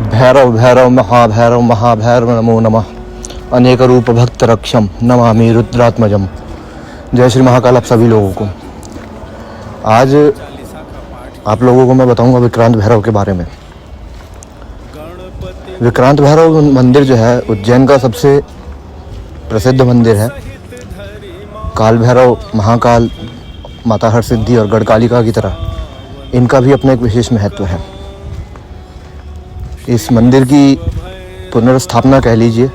भैरव भैरव महाभैरव महाभैरव नमो नमः। अनेक रूप भक्त रक्षम नमामि रुद्रात्मजम। जय श्री महाकाल आप सभी लोगों को। आज आप लोगों को मैं बताऊंगा विक्रांत भैरव के बारे में। विक्रांत भैरव मंदिर जो है उज्जैन का सबसे प्रसिद्ध मंदिर है। काल भैरव, महाकाल, माता हरसिद्धि और गढ़कालिका की तरह इनका भी अपना एक विशेष महत्व है। इस मंदिर की पुनर्स्थापना कह लीजिए,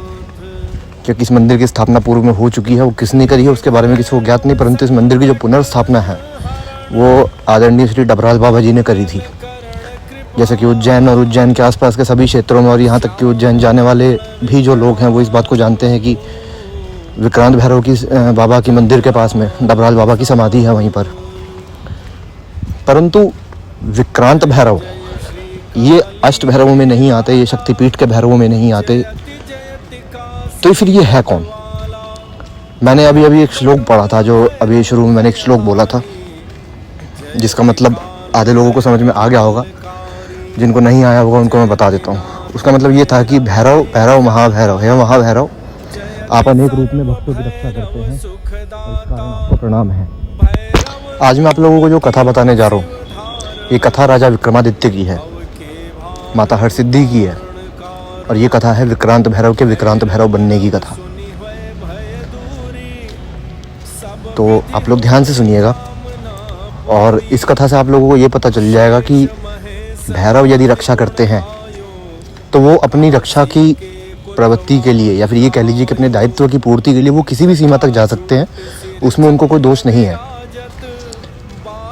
क्योंकि इस मंदिर की स्थापना पूर्व में हो चुकी है। वो किसने करी है उसके बारे में किसी को ज्ञात नहीं, परंतु इस मंदिर की जो पुनर्स्थापना है वो आदरणीय श्री डबराल बाबा जी ने करी थी। जैसे कि उज्जैन और उज्जैन के आसपास के सभी क्षेत्रों में और यहाँ तक कि उज्जैन जाने वाले भी जो लोग हैं वो इस बात को जानते हैं कि विक्रांत भैरव की बाबा की मंदिर के पास में डबराल बाबा की समाधि है वहीं पर। परंतु विक्रांत भैरव ये अष्ट भैरवों में नहीं आते, ये शक्तिपीठ के भैरवों में नहीं आते। तो फिर ये है कौन? मैंने अभी एक श्लोक पढ़ा था, जो अभी शुरू में मैंने एक श्लोक बोला था जिसका मतलब आधे लोगों को समझ में आ गया होगा, जिनको नहीं आया होगा उनको मैं बता देता हूँ। उसका मतलब ये था कि भैरव भैरव महाभैरव है। महाभैरव आप अनेक रूप में भक्तों की रक्षा करते हैं और इस कारण आपको प्रणाम है। आज मैं आप लोगों को जो कथा बताने जा रहा हूँ ये कथा राजा विक्रमादित्य की है, माता हरसिद्धि की है, और ये कथा है विक्रांत भैरव के विक्रांत भैरव बनने की कथा। तो आप लोग ध्यान से सुनिएगा और इस कथा से आप लोगों को ये पता चल जाएगा कि भैरव यदि रक्षा करते हैं तो वो अपनी रक्षा की प्रवृत्ति के लिए या फिर ये कह लीजिए कि अपने दायित्व की पूर्ति के लिए वो किसी भी सीमा तक जा सकते हैं, उसमें उनको कोई दोष नहीं है।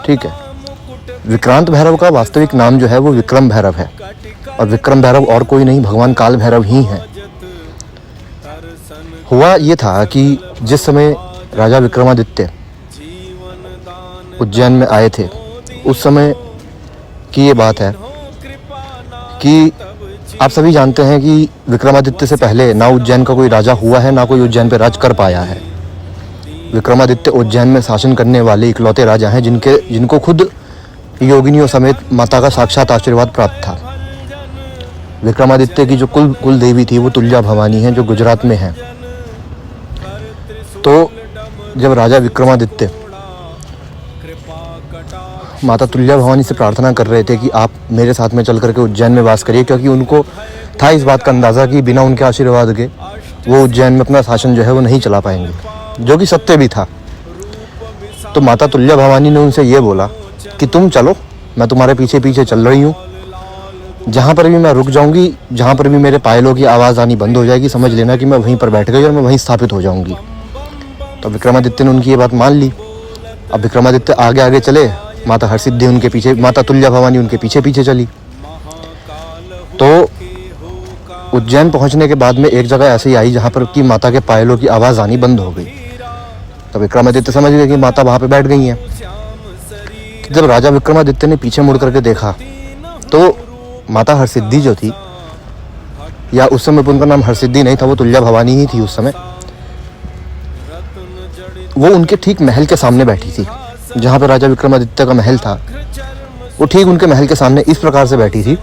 ठीक है। विक्रांत भैरव का वास्तविक नाम जो है वो विक्रम भैरव है, और विक्रम भैरव और कोई नहीं भगवान काल भैरव ही हैं। हुआ ये था कि जिस समय राजा विक्रमादित्य उज्जैन में आए थे उस समय की ये बात है कि आप सभी जानते हैं कि विक्रमादित्य से पहले ना उज्जैन का कोई राजा हुआ है, ना कोई उज्जैन पे राज कर पाया है। विक्रमादित्य उज्जैन में शासन करने वाले इकलौते राजा हैं जिनको खुद योगिनियों समेत माता का साक्षात आशीर्वाद प्राप्त था। विक्रमादित्य की जो कुल देवी थी वो तुल्या भवानी है, जो गुजरात में है। तो जब राजा विक्रमादित्य माता तुल्या भवानी से प्रार्थना कर रहे थे कि आप मेरे साथ में चल करके उज्जैन में वास करिए, क्योंकि उनको था इस बात का अंदाज़ा कि बिना उनके आशीर्वाद के वो उज्जैन में अपना शासन जो है वो नहीं चला पाएंगे, जो कि सत्य भी था। तो माता तुल्या भवानी ने उनसे ये बोला कि तुम चलो, मैं तुम्हारे पीछे पीछे चल रही हूँ। जहाँ पर भी मैं रुक जाऊँगी, जहाँ पर भी मेरे पायलों की आवाज़ आनी बंद हो जाएगी, समझ लेना कि मैं वहीं पर बैठ गई और मैं वहीं स्थापित हो जाऊँगी। तो विक्रमादित्य ने उनकी ये बात मान ली। अब विक्रमादित्य आगे आगे चले, माता हरसिद्धि उनके पीछे, माता तुल्या भवानी उनके पीछे पीछे चली। तो उज्जैन पहुँचने के बाद में एक जगह ऐसे ही आई जहाँ पर कि माता के पायलों की आवाज़ आनी बंद हो गई। तो विक्रमादित्य समझ गए कि माता वहाँ पर बैठ गई हैं। जब राजा विक्रमादित्य ने पीछे मुड़ करके देखा तो माता हरसिद्धि जो थी, या उस समय उनका नाम हरसिद्धि नहीं था, वो तुल्या भवानी ही थी उस समय, वो उनके ठीक महल के सामने बैठी थी। जहाँ पर राजा विक्रमादित्य का महल था वो ठीक उनके महल के सामने इस प्रकार से बैठी थी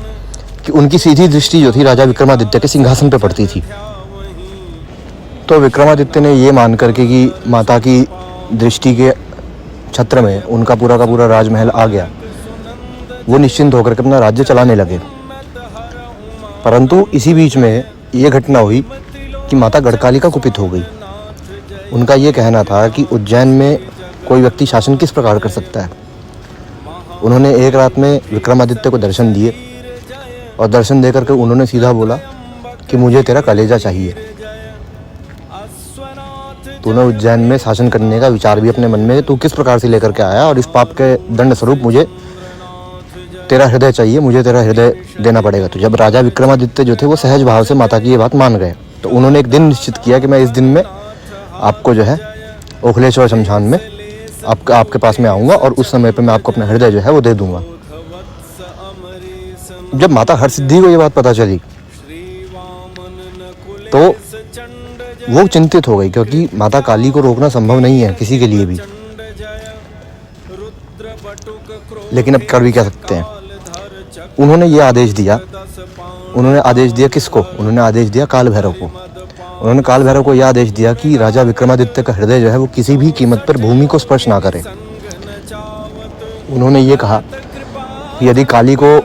कि उनकी सीधी दृष्टि जो थी राजा विक्रमादित्य के सिंहासन पर पड़ती थी। तो विक्रमादित्य ने ये मान करके कि माता की दृष्टि के छत्र में उनका पूरा का पूरा राजमहल आ गया, वो निश्चिंत होकर के अपना राज्य चलाने लगे। परंतु इसी बीच में ये घटना हुई कि माता गढ़कालिका कुपित हो गई। उनका ये कहना था कि उज्जैन में कोई व्यक्ति शासन किस प्रकार कर सकता है। उन्होंने एक रात में विक्रमादित्य को दर्शन दिए और दर्शन देकर के उन्होंने सीधा बोला कि मुझे तेरा कलेजा चाहिए। तूने उज्जैन में शासन करने का विचार भी अपने मन में तू किस प्रकार से लेकर के आया, और इस पाप के दंड स्वरूप मुझे तेरा हृदय चाहिए, मुझे तेरा हृदय देना पड़ेगा। तो जब राजा विक्रमादित्य जो थे वो सहज भाव से माता की ये बात मान गए। तो उन्होंने एक दिन निश्चित किया कि मैं इस दिन में आपको जो है ओखलेश्वर शमशान में आपके पास में आऊँगा और उस समय पे मैं आपको अपना हृदय जो है वो दे दूँगा। जब माता हरसिद्धि को ये बात पता चली तो वो चिंतित हो गई, क्योंकि माता काली को रोकना संभव नहीं है किसी के लिए भी। लेकिन अब कर भी क्या सकते हैं। उन्होंने ये आदेश दिया, उन्होंने आदेश दिया किसको? उन्होंने आदेश दिया काल भैरव को। उन्होंने काल भैरव को यह आदेश दिया कि राजा विक्रमादित्य का हृदय जो है वो किसी भी कीमत पर भूमि को स्पर्श ना करे। उन्होंने ये कहा कि यदि काली को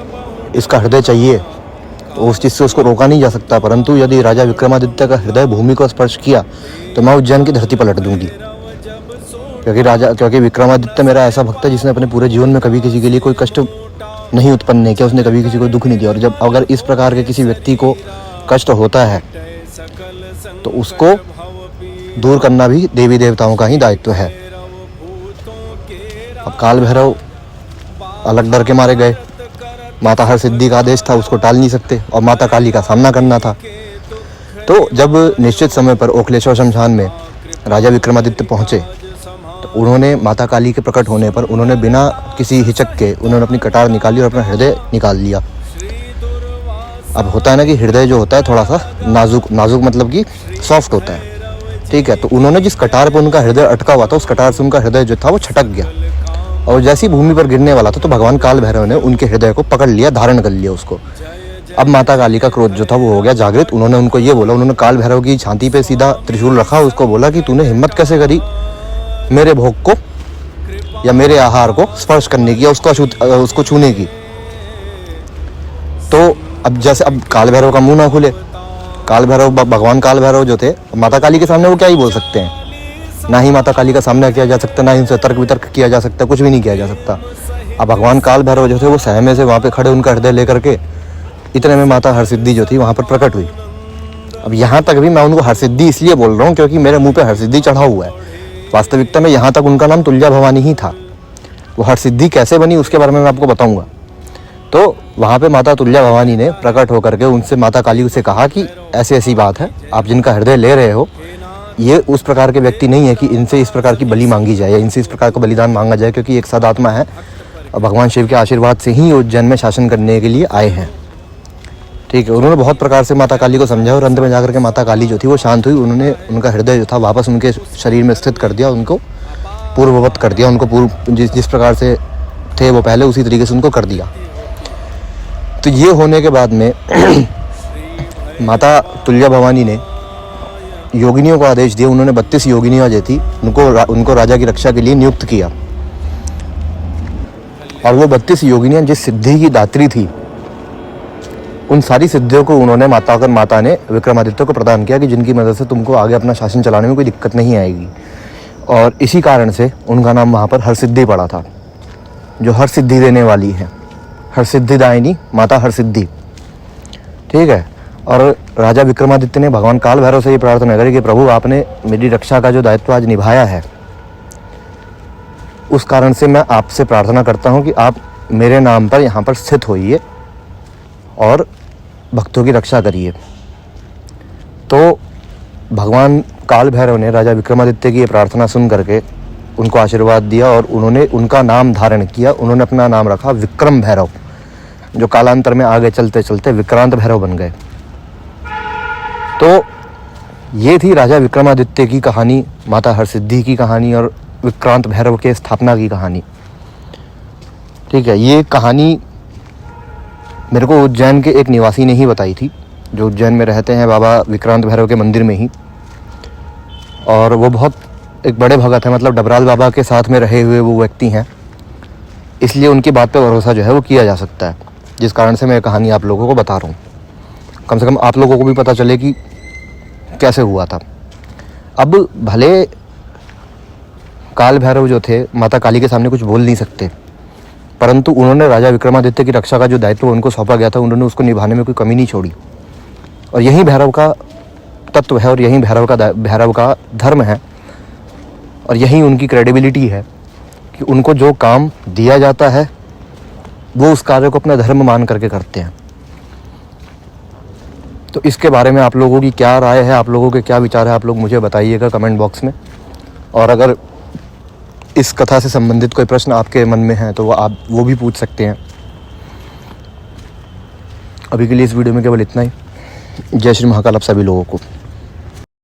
इसका हृदय चाहिए तो उस चीज़ से उसको रोका नहीं जा सकता, परंतु यदि राजा विक्रमादित्य का हृदय भूमि को स्पर्श किया तो मैं उज्जैन की धरती पलट दूंगी। क्योंकि विक्रमादित्य मेरा ऐसा भक्त है जिसने अपने पूरे जीवन में कभी किसी के लिए कोई कष्ट नहीं उत्पन्न नहीं किया, उसने कभी किसी को दुख नहीं दिया। और जब अगर इस प्रकार के किसी व्यक्ति को कष्ट होता है तो उसको दूर करना भी देवी देवताओं का ही दायित्व है। अब काल भैरव अलग डर के मारे गए। माता हरसिद्धि का आदेश था, उसको टाल नहीं सकते और माता काली का सामना करना था। तो जब निश्चित समय पर ओखलेश्वर शमशान में राजा विक्रमादित्य पहुंचे तो उन्होंने माता काली के प्रकट होने पर उन्होंने बिना किसी हिचक के उन्होंने अपनी कटार निकाली और अपना हृदय निकाल लिया। अब होता है ना कि हृदय जो होता है थोड़ा सा नाजुक मतलब कि सॉफ्ट होता है, ठीक है। तो उन्होंने जिस कटार पर उनका हृदय अटका हुआ था उस कटार से उनका हृदय जो था वो छटक गया और जैसी भूमि पर गिरने वाला था तो भगवान काल भैरव ने उनके हृदय को पकड़ लिया, धारण कर लिया उसको। अब माता काली का क्रोध जो था वो हो गया जागृत। उन्होंने उनको ये बोला, उन्होंने काल भैरव की छाती पे सीधा त्रिशूल रखा, उसको बोला कि तूने हिम्मत कैसे करी मेरे भोग को या मेरे आहार को स्पर्श करने की या उसको छूने की। तो अब जैसे अब काल भैरव का मुंह ना खुले, काल भैरव भगवान काल भैरव जो थे माता काली के सामने वो क्या ही बोल सकते हैं, ना ही माता काली का सामना किया जा सकता, ना ही उनसे तर्क वितर्क किया जा सकता, कुछ भी नहीं किया जा सकता। अब भगवान काल भैरव जो थे वो सहमे से वहाँ पे खड़े उनका हृदय लेकर के, इतने में माता हरसिद्धि जो थी वहाँ पर प्रकट हुई। अब यहाँ तक भी मैं उनको हरसिद्धि इसलिए बोल रहा हूँ क्योंकि मेरे मुँह पे हरसिद्धि चढ़ा हुआ है। वास्तविकता में यहाँ तक उनका नाम तुल्या भवानी ही था। वो हरसिद्धि कैसे बनी उसके बारे में मैं आपको बताऊँगा। तो वहाँ पे माता तुल्या भवानी ने प्रकट होकर के उनसे माता काली से कहा कि ऐसी ऐसी बात है, आप जिनका हृदय ले रहे हो ये उस प्रकार के व्यक्ति नहीं है कि इनसे इस प्रकार की बलि मांगी जाए या इनसे इस प्रकार का बलिदान मांगा जाए, क्योंकि एक सदात्मा है और भगवान शिव के आशीर्वाद से ही उज्जैन में शासन करने के लिए आए हैं, ठीक है। उन्होंने बहुत प्रकार से माता काली को समझाया और अंत में जाकर के माता काली जो थी वो शांत हुई। उन्होंने उनका हृदय जो था वापस उनके शरीर में स्थित कर दिया, उनको पूर्ववत कर दिया, उनको जिस प्रकार से थे वो पहले उसी तरीके से उनको कर दिया। तो ये होने के बाद में माता तुल्या भवानी ने योगिनियों को आदेश दिया। उन्होंने 32 योगिनियाँ जो थी उनको राजा की रक्षा के लिए नियुक्त किया और वो 32 योगिनियाँ जिस सिद्धि की दात्री थी उन सारी सिद्धियों को उन्होंने माता ने विक्रमादित्य को प्रदान किया कि जिनकी मदद से तुमको आगे अपना शासन चलाने में कोई दिक्कत नहीं आएगी। और इसी कारण से उनका नाम वहाँ पर हरसिद्धि पड़ा था, जो हर सिद्धि देने वाली है, हरसिद्धिदायिनी माता हरसिद्धि, ठीक है। और राजा विक्रमादित्य ने भगवान काल भैरव से ये प्रार्थना करी कि प्रभु आपने मेरी रक्षा का जो दायित्व आज निभाया है उस कारण से मैं आपसे प्रार्थना करता हूँ कि आप मेरे नाम पर यहाँ पर स्थित होइए और भक्तों की रक्षा करिए। तो भगवान काल भैरव ने राजा विक्रमादित्य की ये प्रार्थना सुन करके उनको आशीर्वाद दिया और उन्होंने उनका नाम धारण किया। उन्होंने अपना नाम रखा विक्रम भैरव, जो कालांतर में आगे चलते चलते विक्रांत भैरव बन गए। तो ये थी राजा विक्रमादित्य की कहानी, माता हरसिद्धि की कहानी और विक्रांत भैरव के स्थापना की कहानी, ठीक है। ये कहानी मेरे को उज्जैन के एक निवासी ने ही बताई थी, जो उज्जैन में रहते हैं बाबा विक्रांत भैरव के मंदिर में ही, और वो बहुत एक बड़े भगत हैं, मतलब डबराल बाबा के साथ में रहे हुए वो व्यक्ति हैं, इसलिए उनकी बात पे भरोसा जो है वो किया जा सकता है, जिस कारण से मैं कहानी आप लोगों को बता रहा हूँ। कम से कम आप लोगों को भी पता चले कि कैसे हुआ था। अब भले काल भैरव जो थे माता काली के सामने कुछ बोल नहीं सकते, परंतु उन्होंने राजा विक्रमादित्य की रक्षा का जो दायित्व उनको सौंपा गया था उन्होंने उसको निभाने में कोई कमी नहीं छोड़ी। और यही भैरव का तत्व है और यही भैरव का धर्म है और यही उनकी क्रेडिबिलिटी है कि उनको जो काम दिया जाता है वो उस कार्य को अपना धर्म मान करके करते हैं। तो इसके बारे में आप लोगों की क्या राय है, आप लोगों के क्या विचार है, आप लोग मुझे बताइएगा कमेंट बॉक्स में। और अगर इस कथा से संबंधित कोई प्रश्न आपके मन में है तो आप वो भी पूछ सकते हैं। अभी के लिए इस वीडियो में केवल इतना ही। जय श्री महाकाल आप सभी लोगों को।